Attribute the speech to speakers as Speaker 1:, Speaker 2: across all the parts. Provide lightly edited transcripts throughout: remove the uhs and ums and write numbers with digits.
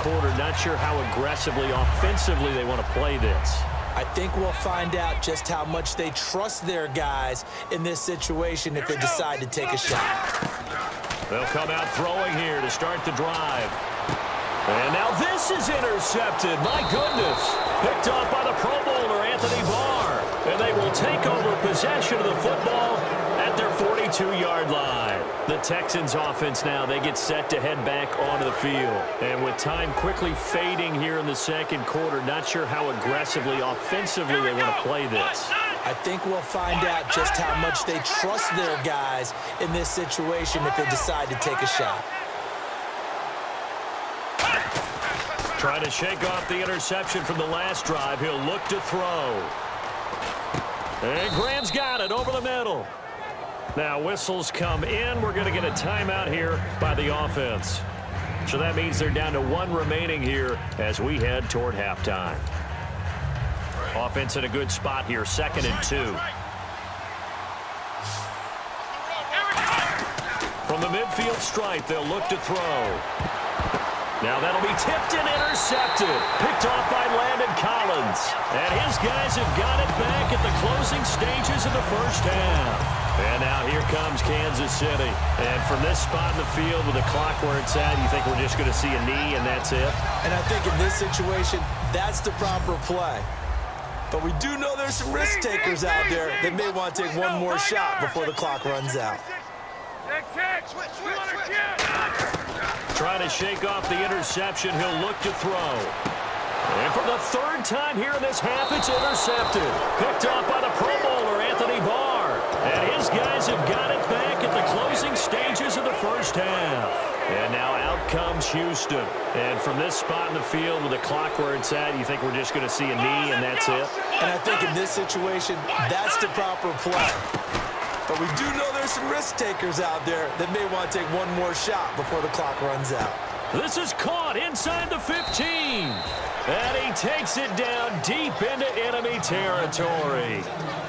Speaker 1: quarter. Not sure how aggressively, offensively they want to play this.
Speaker 2: I think we'll find out just how much they trust their guys in this situation if they decide to take a shot.
Speaker 1: They'll come out throwing here to start the drive. And now this is intercepted. My goodness. Picked off by the Pro Bowler, Anthony Barr. And they will take over possession of the football at their 42-yard line. The Texans offense now, they get set to head back onto the field. And with time quickly fading here in the second quarter, not sure how aggressively, offensively they want to play this.
Speaker 2: I think we'll find out just how much they trust their guys in this situation if they decide to take a shot.
Speaker 1: Trying to shake off the interception from the last drive. He'll look to throw. And Graham's got it over the middle. Now whistles come in. We're going to get a timeout here by the offense. So that means they're down to one remaining here as we head toward halftime. Offense in a good spot here, 2nd and 2. From the midfield stripe, they'll look to throw. Now that'll be tipped and intercepted. Picked off by Landon Collins. And his guys have got it back at the closing stages of the first half. And now here comes Kansas City. And from this spot in the field with the clock where it's at, you think we're just going to see a knee and that's it?
Speaker 2: And I think in this situation, that's the proper play. But we do know there's some risk takers out there that may want to take one more shot before the clock runs out.
Speaker 1: Trying to shake off the interception. He'll look to throw. And for the 3rd time here in this half, it's intercepted. Picked off by the Pro Bowler, Anthony Barr. And his guys have got it back at the closing stages of the first half. And now out comes Houston. And from this spot in the field with the clock where it's at, you think we're just going to see a knee and that's it?
Speaker 2: And I think in this situation, that's the proper play. But we do know there's some risk takers out there that may want to take one more shot before the clock runs out.
Speaker 1: This is caught inside the 15. And he takes it down deep into enemy territory.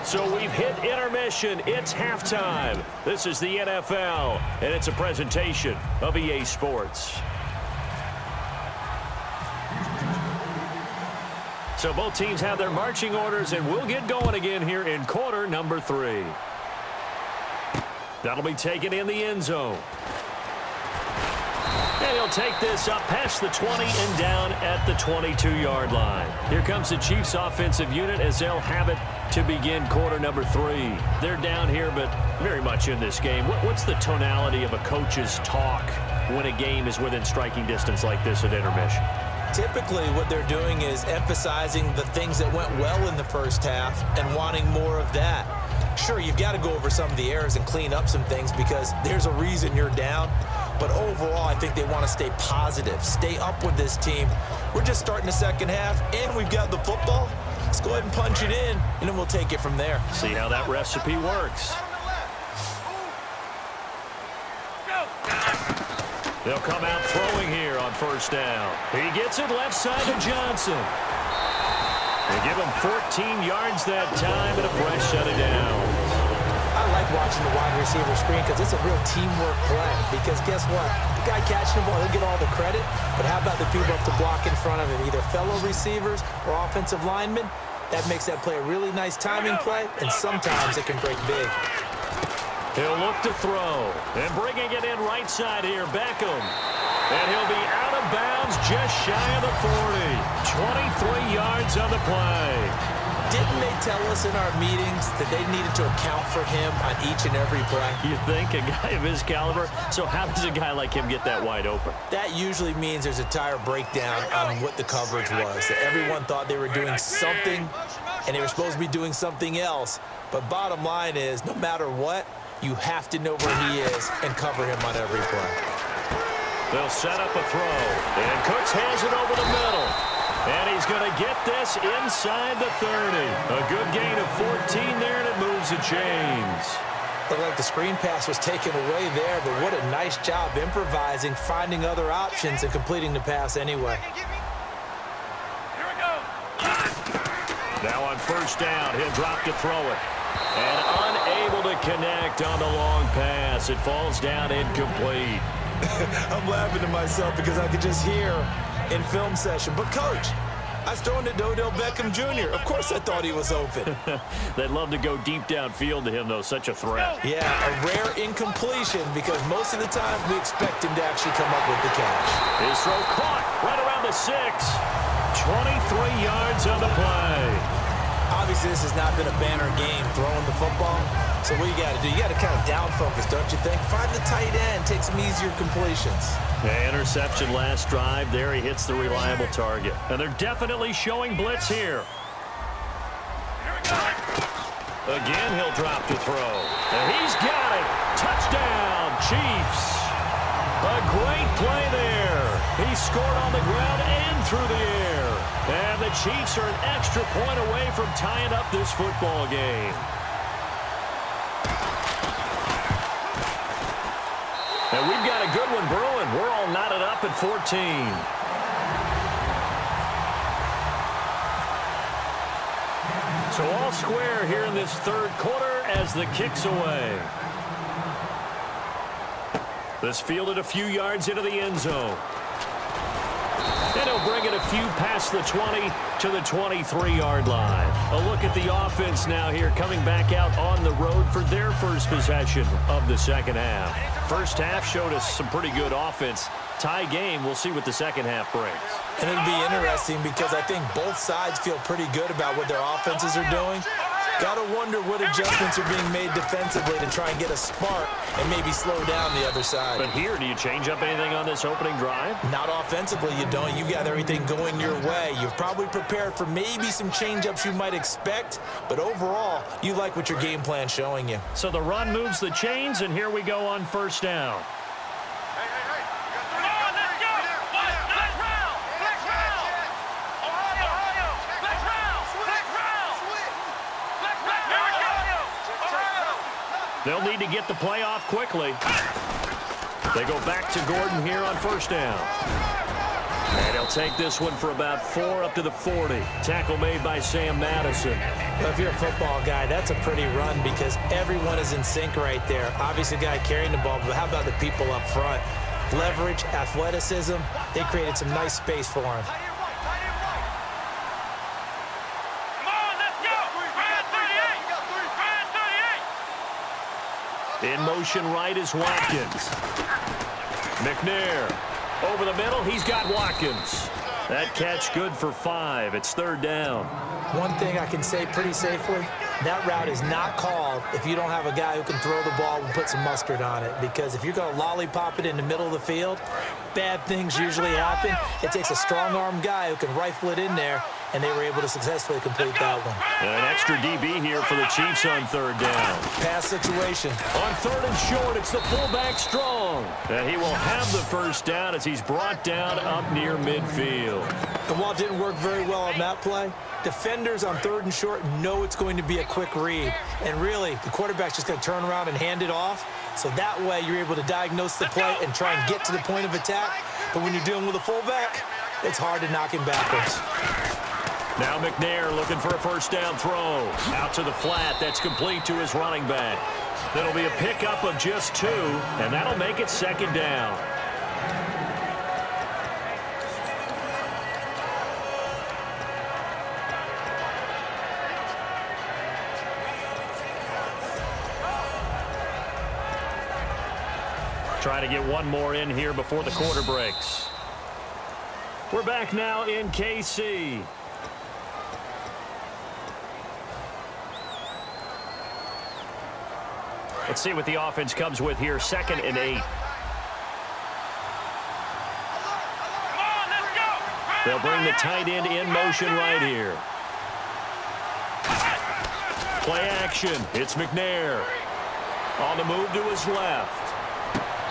Speaker 1: So we've hit intermission. It's halftime. This is the NFL, and it's a presentation of EA Sports. So both teams have their marching orders, and we'll get going again here in quarter number 3. That'll be taken in the end zone. And he'll take this up past the 20 and down at the 22-yard line. Here comes the Chiefs offensive unit as they'll have it to begin quarter number 3. They're down here, but very much in this game. What's the tonality of a coach's talk when a game is within striking distance like this at intermission?
Speaker 2: Typically, what they're doing is emphasizing the things that went well in the first half and wanting more of that. Sure, you've got to go over some of the errors and clean up some things because there's a reason you're down. But overall, I think they want to stay positive, stay up with this team. We're just starting the second half, and we've got the football. Let's go ahead and punch it in, and then we'll take it from there.
Speaker 1: See how that recipe works. They'll come out throwing here on first down. He gets it left side to Johnson. They give him 14 yards that time and a fresh set of downs.
Speaker 2: I like watching the wide receiver screen because it's a real teamwork play. Because guess what? The guy catching the ball, he'll get all the credit. But how about the people up to block in front of him, either fellow receivers or offensive linemen? That makes that play a really nice timing play, and sometimes it can break big.
Speaker 1: He'll look to throw. And bringing it in right side here, Beckham. And he'll be out of bounds just shy of the 40. 23 yards on the play.
Speaker 2: Didn't they tell us in our meetings that they needed to account for him on each and every play?
Speaker 1: You think? A guy of his caliber? So how does a guy like him get that wide open?
Speaker 2: That usually means there's a tire breakdown on what the coverage was. That everyone thought they were doing something, and they were supposed to be doing something else. But bottom line is, no matter what, you have to know where he is and cover him on every play.
Speaker 1: They'll set up a throw. And Cooks has it over the middle. And he's going to get this inside the 30. A good gain of 14 there, and it moves the chains.
Speaker 2: Looked like the screen pass was taken away there, but what a nice job improvising, finding other options, and completing the pass anyway.
Speaker 3: Here we go.
Speaker 1: Now on first down, he'll drop to throw it. And unable to connect on the long pass. It falls down incomplete.
Speaker 2: I'm laughing to myself because I could just hear in film session. But, Coach, I was throwing to Odell Beckham Jr. Of course I thought he was open.
Speaker 1: They'd love to go deep downfield to him, though. Such a threat.
Speaker 2: Yeah, a rare incompletion because most of the time we expect him to actually come up with the catch.
Speaker 1: His throw caught right around the 6. 23 yards on the play.
Speaker 2: Obviously, this has not been a banner game throwing the football. So what you got to do, you got to kind of down focus, don't you think? Find the tight end, take some easier completions.
Speaker 1: Yeah, interception last drive. There he hits the reliable target. And they're definitely showing blitz here. Again, he'll drop to throw. And he's got it. Touchdown, Chiefs. A great play there. He scored on the ground and through the air. And the Chiefs are an extra point away from tying up this football game. And we've got a good one brewing. We're all knotted up at 14. So all square here in this third quarter as the kick's away. This fielded a few yards into the end zone. And he'll bring it a few past the 20 to the 23-yard line. A look at the offense now here coming back out on the road for their first possession of the second half. First half showed us some pretty good offense. Tie game, we'll see what the second half brings.
Speaker 2: And it'll be interesting because I think both sides feel pretty good about what their offenses are doing. Got to wonder what adjustments are being made defensively to try and get a spark and maybe slow down the other side.
Speaker 1: But here, do you change up anything on this opening drive?
Speaker 2: Not offensively, you don't. You got everything going your way. You've probably prepared for maybe some change-ups you might expect, but overall, you like what your game plan's showing you.
Speaker 1: So the run moves the chains, and here we go on first down. They'll need to get the play off quickly. They go back to Gordon here on first down. And he'll take this one for about 4 up to the 40. Tackle made by Sam Madison.
Speaker 2: Well, if you're a football guy, that's a pretty run because everyone is in sync right there. Obviously, the guy carrying the ball, but how about the people up front? Leverage, athleticism, they created some nice space for him.
Speaker 1: In motion right is Watkins. McNair over the middle. He's got Watkins. That catch good for 5. It's third down.
Speaker 2: One thing I can say pretty safely, that route is not called if you don't have a guy who can throw the ball and put some mustard on it. Because if you're going to lollipop it in the middle of the field, bad things usually happen. It takes a strong-arm guy who can rifle it in there, and they were able to successfully complete that one.
Speaker 1: And an extra DB here for the Chiefs on third down.
Speaker 2: Pass situation.
Speaker 1: On third and short, it's the fullback Strong. And he will have the first down as he's brought down up near midfield.
Speaker 2: And while it didn't work very well on that play, defenders on third and short know it's going to be a quick read. And really, the quarterback's just going to turn around and hand it off. So that way, you're able to diagnose the play and try and get to the point of attack. But when you're dealing with a fullback, it's hard to knock him backwards.
Speaker 1: Now McNair looking for a first down throw. Out to the flat. That's complete to his running back. That'll be a pickup of just 2, and that'll make it second down. Trying to get one more in here before the quarter breaks. We're back now in KC. Let's see what the offense comes with here. 2nd and 8. They'll bring the tight end in motion right here. Play action. It's McNair. On the move to his left.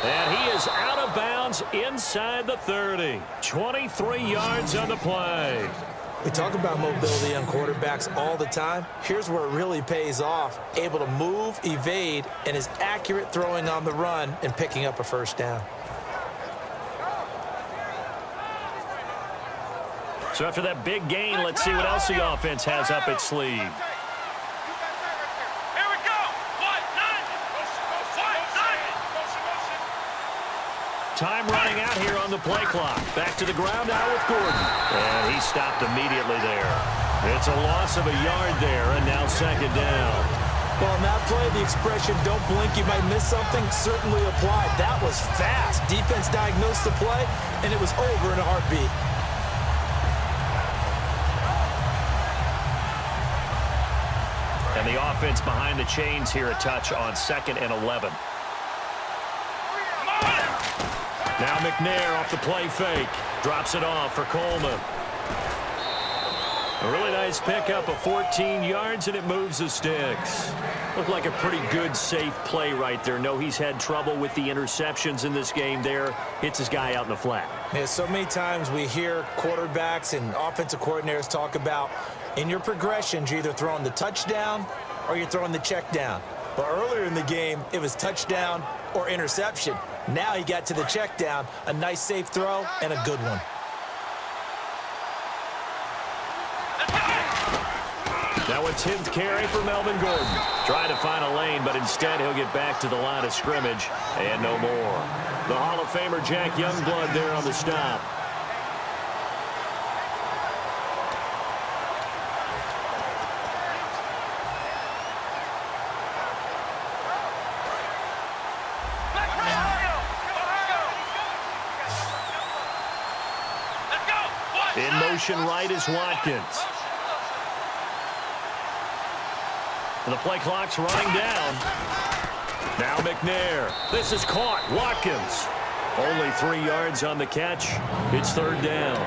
Speaker 1: And he is out of bounds inside the 30. 23 yards on the play.
Speaker 2: We talk about mobility on quarterbacks all the time. Here's where it really pays off. Able to move, evade, and is accurate throwing on the run and picking up a first down.
Speaker 1: So after that big gain, let's see what else the offense has up its sleeve. Time running out shot here on the play clock. Back to the ground now with Gordon. And he stopped immediately there. It's a loss of a yard there, and now second down.
Speaker 2: Well, on that play, the expression, don't blink, you might miss something, certainly applied. That was fast. Defense diagnosed the play, and it was over in a heartbeat.
Speaker 1: And the offense behind the chains here a touch on 2nd and 11. Now McNair off the play fake. Drops it off for Coleman. A really nice pickup of 14 yards, and it moves the sticks. Looked like a pretty good, safe play right there. No, he's had trouble with the interceptions in this game there. Hits his guy out in the flat.
Speaker 2: Yeah, so many times we hear quarterbacks and offensive coordinators talk about in your progressions, you're either throwing the touchdown or you're throwing the check down. But earlier in the game, it was touchdown or interception. Now he got to the check down, a nice safe throw, and a good one.
Speaker 1: Now a 10th carry for Melvin Gordon. Trying to find a lane, but instead he'll get back to the line of scrimmage and no more. The Hall of Famer Jack Youngblood there on the stop. In motion right is Watkins. And the play clock's running down. Now McNair. This is caught. Watkins. Only 3 yards on the catch. It's 3rd down.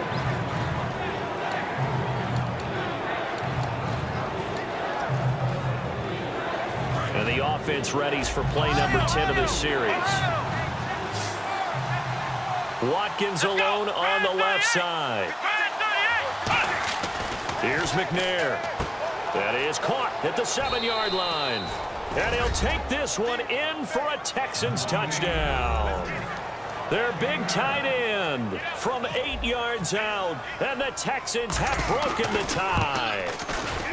Speaker 1: And the offense readies for play number 10 of this series. Watkins alone on the left side. Here's McNair. That is caught at the 7-yard line. And he'll take this one in for a Texans touchdown. Their big tight end from 8 yards out. And the Texans have broken the tie.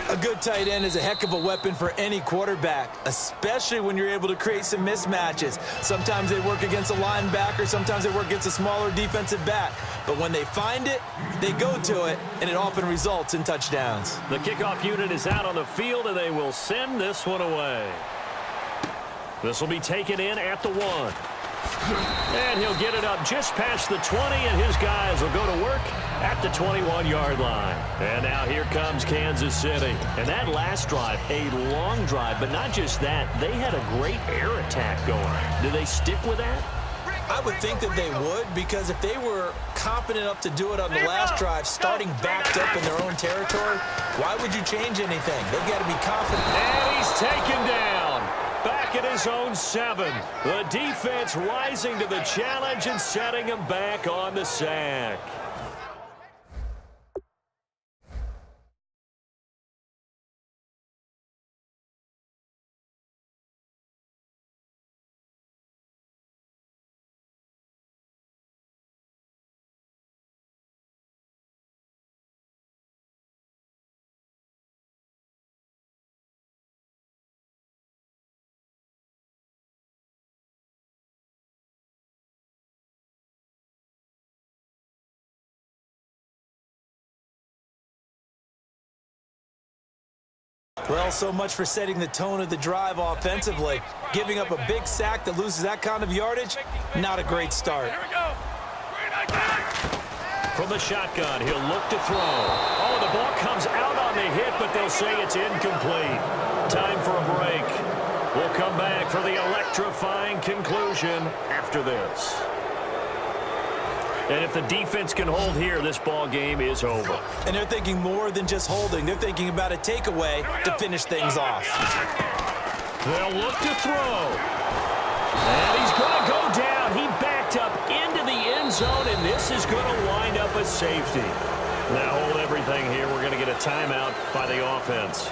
Speaker 2: A good tight end is a heck of a weapon for any quarterback, especially when you're able to create some mismatches. Sometimes they work against a linebacker, sometimes they work against a smaller defensive back. But when they find it, they go to it, and it often results in touchdowns.
Speaker 1: The kickoff unit is out on the field, and they will send this one away. This will be taken in at the 1. And he'll get it up just past the 20, and his guys will go to work at the 21-yard line. And now here comes Kansas City. And that last drive, a long drive, but not just that. They had a great air attack going. Do they stick with that?
Speaker 2: I would think that they would, because if they were confident enough to do it on the last drive, starting backed up in their own territory, why would you change anything? They've got to be confident.
Speaker 1: And he's taken down. Back at his own 7. The defense rising to the challenge and setting him back on the sack.
Speaker 2: Well, so much for setting the tone of the drive offensively. Giving up a big sack that loses that kind of yardage, not a great start.
Speaker 3: Here we go.
Speaker 1: From the shotgun, he'll look to throw. Oh, the ball comes out on the hit, but they'll say it's incomplete. Time for a break. We'll come back for the electrifying conclusion after this. And if the defense can hold here, this ball game is over.
Speaker 2: And they're thinking more than just holding. They're thinking about a takeaway to finish things off.
Speaker 1: They'll look to throw. And he's going to go down. He backed up into the end zone, and this is going to wind up a safety. Now hold everything here. We're going to get a timeout by the offense.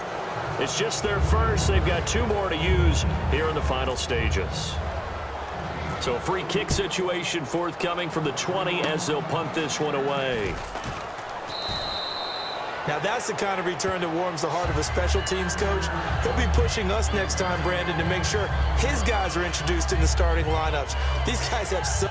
Speaker 1: It's just their first. They've got 2 more to use here in the final stages. So a free kick situation forthcoming from the 20 as they'll punt this one away.
Speaker 2: Now that's the kind of return that warms the heart of a special teams coach. He'll be pushing us next time, Brandon, to make sure his guys are introduced in the starting lineups. These guys have so